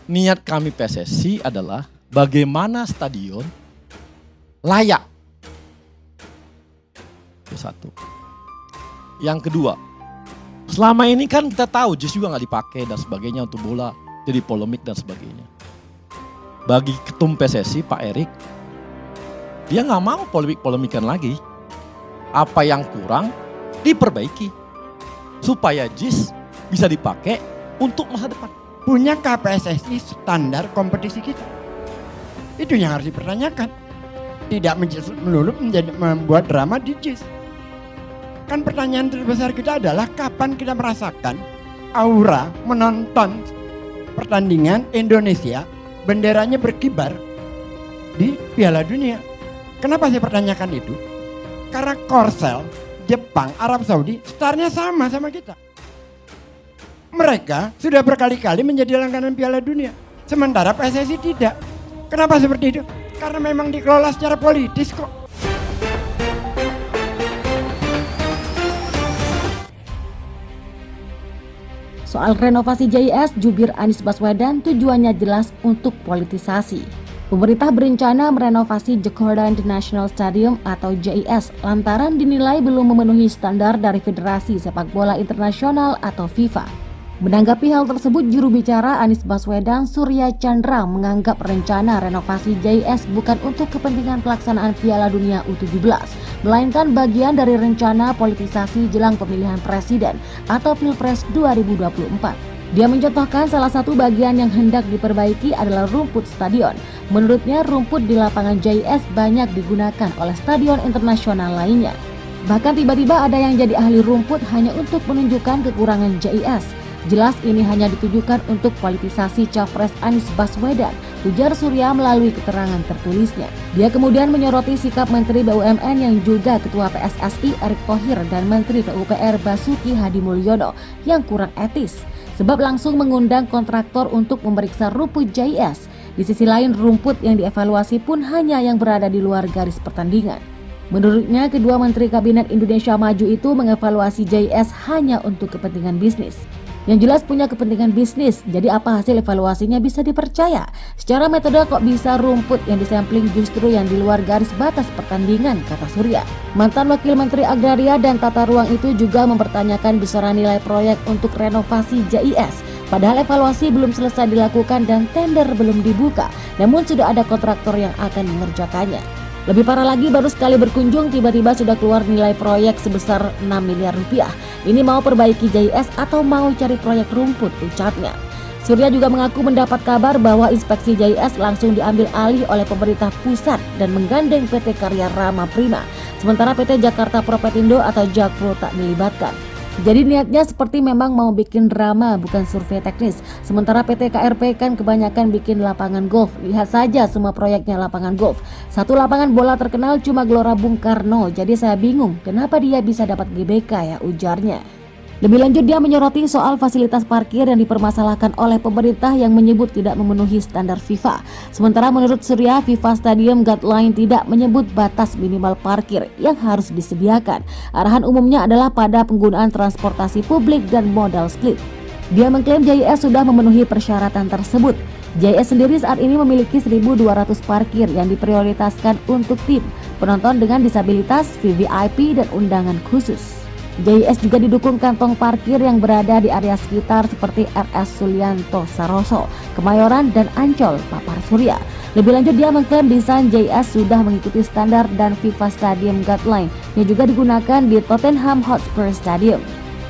Niat kami PSSI adalah bagaimana stadion layak. Itu satu. Yang kedua, selama ini kan kita tahu JIS juga nggak dipakai dan sebagainya untuk bola, jadi polemik dan sebagainya. Bagi ketum PSSI Pak Erik, dia nggak mau polemik-polemikan lagi. Apa yang kurang diperbaiki supaya JIS bisa dipakai untuk masa depan. Punya KPSSI standar kompetisi kita? Itu yang harus dipertanyakan. Tidak melulu membuat drama di JIS. Kan pertanyaan terbesar kita adalah kapan kita merasakan aura menonton pertandingan Indonesia, benderanya berkibar di Piala Dunia. Kenapa saya pertanyakan itu? Karena Korsel, Jepang, Arab Saudi, startnya sama kita. Mereka sudah berkali-kali menjadi langganan Piala Dunia. Sementara PSSI tidak. Kenapa seperti itu? Karena memang dikelola secara politis kok. Soal renovasi JIS, jubir Anies Baswedan tujuannya jelas untuk politisasi. Pemerintah berencana merenovasi Jakarta International Stadium atau JIS lantaran dinilai belum memenuhi standar dari Federasi Sepak Bola Internasional atau FIFA. Menanggapi hal tersebut, juru bicara Anies Baswedan, Surya Chandra, menganggap rencana renovasi JIS bukan untuk kepentingan pelaksanaan Piala Dunia U17, melainkan bagian dari rencana politisasi jelang pemilihan presiden atau Pilpres 2024. Dia mencontohkan salah satu bagian yang hendak diperbaiki adalah rumput stadion. Menurutnya, rumput di lapangan JIS banyak digunakan oleh stadion internasional lainnya. Bahkan tiba-tiba ada yang jadi ahli rumput hanya untuk menunjukkan kekurangan JIS. Jelas ini hanya ditujukan untuk politisasi Capres Anies Baswedan, ujar Surya melalui keterangan tertulisnya. Dia kemudian menyoroti sikap Menteri BUMN yang juga Ketua PSSI Erick Thohir dan Menteri PUPR Basuki Hadimulyono yang kurang etis, sebab langsung mengundang kontraktor untuk memeriksa rumput JIS. Di sisi lain, rumput yang dievaluasi pun hanya yang berada di luar garis pertandingan. Menurutnya, kedua Menteri Kabinet Indonesia Maju itu mengevaluasi JIS hanya untuk kepentingan bisnis. Yang jelas punya kepentingan bisnis, jadi apa hasil evaluasinya bisa dipercaya? Secara metode kok bisa rumput yang disampling justru yang di luar garis batas pertandingan, kata Surya. Mantan Wakil Menteri Agraria dan Tata Ruang itu juga mempertanyakan besaran nilai proyek untuk renovasi JIS. Padahal evaluasi belum selesai dilakukan dan tender belum dibuka, namun sudah ada kontraktor yang akan mengerjakannya. Lebih parah lagi, baru sekali berkunjung tiba-tiba sudah keluar nilai proyek sebesar 6 miliar rupiah. Ini mau perbaiki JIS atau mau cari proyek rumput, ucapnya. Surya juga mengaku mendapat kabar bahwa inspeksi JIS langsung diambil alih oleh pemerintah pusat dan menggandeng PT Karya Rama Prima. Sementara PT Jakarta Propetindo atau Jakpro tak dilibatkan. Jadi niatnya seperti memang mau bikin drama, bukan survei teknis. Sementara PT KRP kan kebanyakan bikin lapangan golf. Lihat saja semua proyeknya lapangan golf. Satu lapangan bola terkenal cuma Gelora Bung Karno. Jadi saya bingung kenapa dia bisa dapat GBK ya, ujarnya. Lebih lanjut, dia menyoroti soal fasilitas parkir yang dipermasalahkan oleh pemerintah yang menyebut tidak memenuhi standar FIFA. Sementara menurut Surya, FIFA Stadium Guideline tidak menyebut batas minimal parkir yang harus disediakan. Arahan umumnya adalah pada penggunaan transportasi publik dan modal split. Dia mengklaim JIS sudah memenuhi persyaratan tersebut. JIS sendiri saat ini memiliki 1.200 parkir yang diprioritaskan untuk tim, penonton dengan disabilitas, VVIP, dan undangan khusus. JIS juga didukung kantong parkir yang berada di area sekitar seperti RS Sulianto Saroso, Kemayoran, dan Ancol, papar Surya. Lebih lanjut, dia mengklaim desain JIS sudah mengikuti standar dan FIFA Stadium Guideline yang juga digunakan di Tottenham Hotspur Stadium.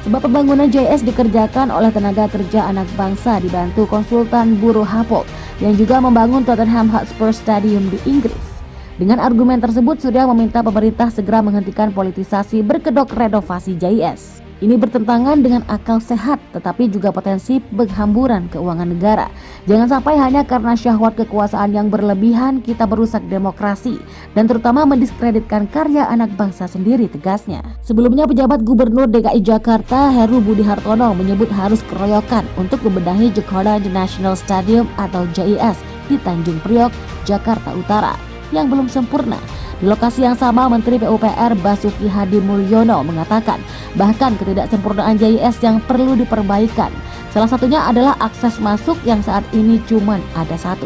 Sebab pembangunan JIS dikerjakan oleh tenaga kerja anak bangsa dibantu konsultan buruh Hapog yang juga membangun Tottenham Hotspur Stadium di Inggris. Dengan argumen tersebut, Surya meminta pemerintah segera menghentikan politisasi berkedok renovasi JIS. Ini bertentangan dengan akal sehat, tetapi juga potensi penghamburan keuangan negara. Jangan sampai hanya karena syahwat kekuasaan yang berlebihan kita merusak demokrasi, dan terutama mendiskreditkan karya anak bangsa sendiri, tegasnya. Sebelumnya, pejabat Gubernur DKI Jakarta Heru Budi Hartono menyebut harus keroyokan untuk membenahi Jakarta International Stadium atau JIS di Tanjung Priok, Jakarta Utara yang belum sempurna. Di lokasi yang sama, Menteri PUPR Basuki Hadimulyono mengatakan bahkan ketidaksempurnaan JIS yang perlu diperbaikan. Salah satunya adalah akses masuk yang saat ini cuma ada satu.